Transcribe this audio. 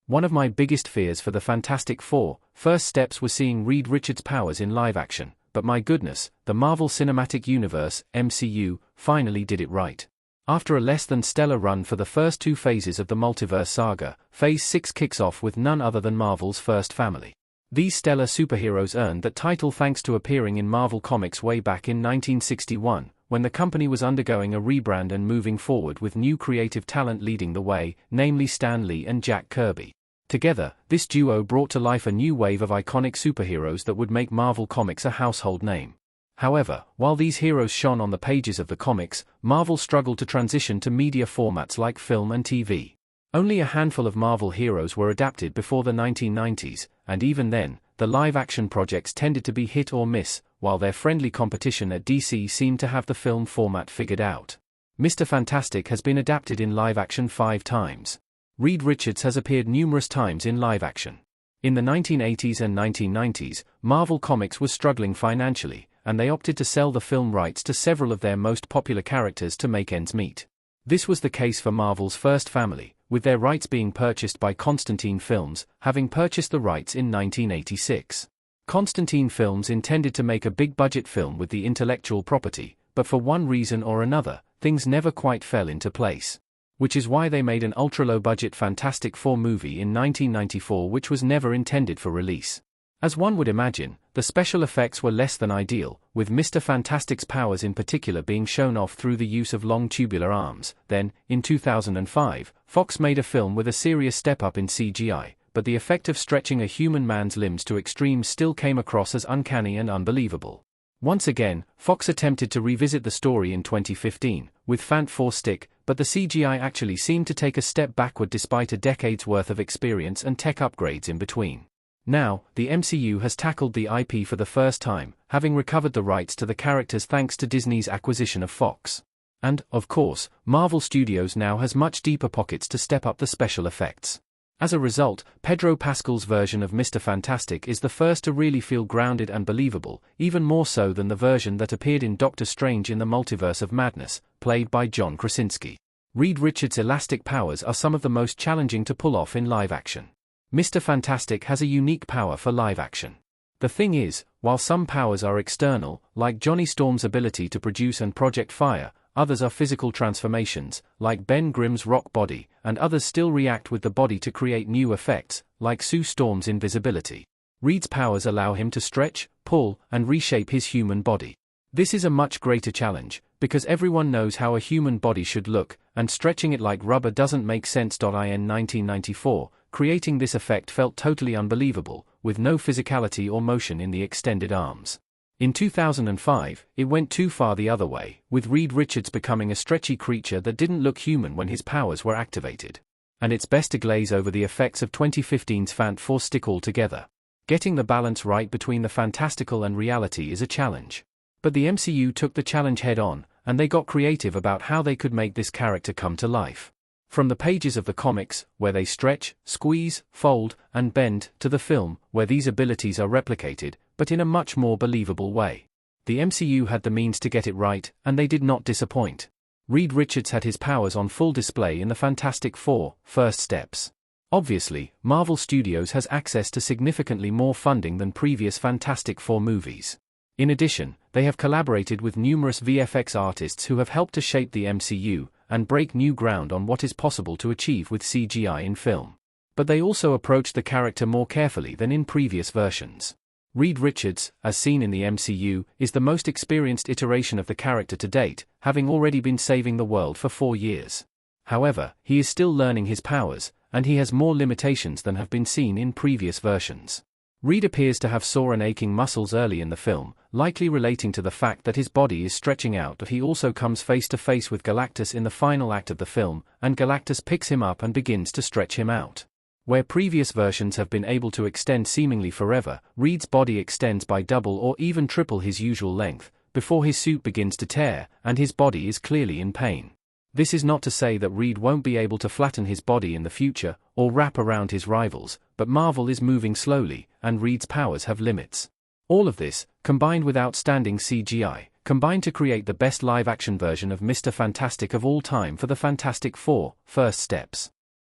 One of my biggest fears for the Fantastic Four First Steps was seeing Reed Richards' powers in live action, but my goodness, the Marvel Cinematic Universe, MCU, finally did it right. After a less than stellar run for the first two phases of the multiverse saga, Phase 6 kicks off with none other than Marvel's first family. These stellar superheroes earned that title thanks to appearing in Marvel Comics way back in 1961, when the company was undergoing a rebrand and moving forward with new creative talent leading the way, namely Stan Lee and Jack Kirby. Together, this duo brought to life a new wave of iconic superheroes that would make Marvel Comics a household name. However, while these heroes shone on the pages of the comics, Marvel struggled to transition to media formats like film and TV. Only a handful of Marvel heroes were adapted before the 1990s, and even then, the live-action projects tended to be hit or miss, while their friendly competition at DC seemed to have the film format figured out. Mr. Fantastic has been adapted in live-action 5 times. Reed Richards has appeared numerous times in live-action. In the 1980s and 1990s, Marvel Comics was struggling financially, and they opted to sell the film rights to several of their most popular characters to make ends meet. This was the case for Marvel's first family, with their rights being purchased by Constantine Films, having purchased the rights in 1986. Constantine Films intended to make a big-budget film with the intellectual property, but for one reason or another, things never quite fell into place. Which is why they made an ultra-low-budget Fantastic Four movie in 1994 which was never intended for release. As one would imagine, the special effects were less than ideal, with Mr. Fantastic's powers in particular being shown off through the use of long tubular arms. Then, in 2005, Fox made a film with a serious step-up in CGI, but the effect of stretching a human man's limbs to extremes still came across as uncanny and unbelievable. Once again, Fox attempted to revisit the story in 2015, with Fant 4 Stick, but the CGI actually seemed to take a step backward despite a decade's worth of experience and tech upgrades in between. Now, the MCU has tackled the IP for the first time, having recovered the rights to the characters thanks to Disney's acquisition of Fox. And, of course, Marvel Studios now has much deeper pockets to step up the special effects. As a result, Pedro Pascal's version of Mr. Fantastic is the first to really feel grounded and believable, even more so than the version that appeared in Doctor Strange in the Multiverse of Madness, played by John Krasinski. Reed Richards' elastic powers are some of the most challenging to pull off in live action. Mr. Fantastic has a unique power for live action. The thing is, while some powers are external, like Johnny Storm's ability to produce and project fire, others are physical transformations, like Ben Grimm's rock body, and others still react with the body to create new effects, like Sue Storm's invisibility. Reed's powers allow him to stretch, pull, and reshape his human body. This is a much greater challenge, because everyone knows how a human body should look, and stretching it like rubber doesn't make sense. In 1994, creating this effect felt totally unbelievable, with no physicality or motion in the extended arms. In 2005, it went too far the other way, with Reed Richards becoming a stretchy creature that didn't look human when his powers were activated. And it's best to glaze over the effects of 2015's Fant 4 Stick altogether. Getting the balance right between the fantastical and reality is a challenge. But the MCU took the challenge head-on, and they got creative about how they could make this character come to life. From the pages of the comics, where they stretch, squeeze, fold, and bend, to the film, where these abilities are replicated, but in a much more believable way. The MCU had the means to get it right, and they did not disappoint. Reed Richards had his powers on full display in the Fantastic Four: First Steps. Obviously, Marvel Studios has access to significantly more funding than previous Fantastic Four movies. In addition, they have collaborated with numerous VFX artists who have helped to shape the MCU, and break new ground on what is possible to achieve with CGI in film. But they also approached the character more carefully than in previous versions. Reed Richards, as seen in the MCU, is the most experienced iteration of the character to date, having already been saving the world for 4 years. However, he is still learning his powers, and he has more limitations than have been seen in previous versions. Reed appears to have sore and aching muscles early in the film, likely relating to the fact that his body is stretching out, but he also comes face to face with Galactus in the final act of the film, and Galactus picks him up and begins to stretch him out. Where previous versions have been able to extend seemingly forever, Reed's body extends by double or even triple his usual length, before his suit begins to tear, and his body is clearly in pain. This is not to say that Reed won't be able to flatten his body in the future, or wrap around his rivals, but Marvel is moving slowly, and Reed's powers have limits. All of this, combined with outstanding CGI, combined to create the best live-action version of Mr. Fantastic of all time for the Fantastic Four: First Steps.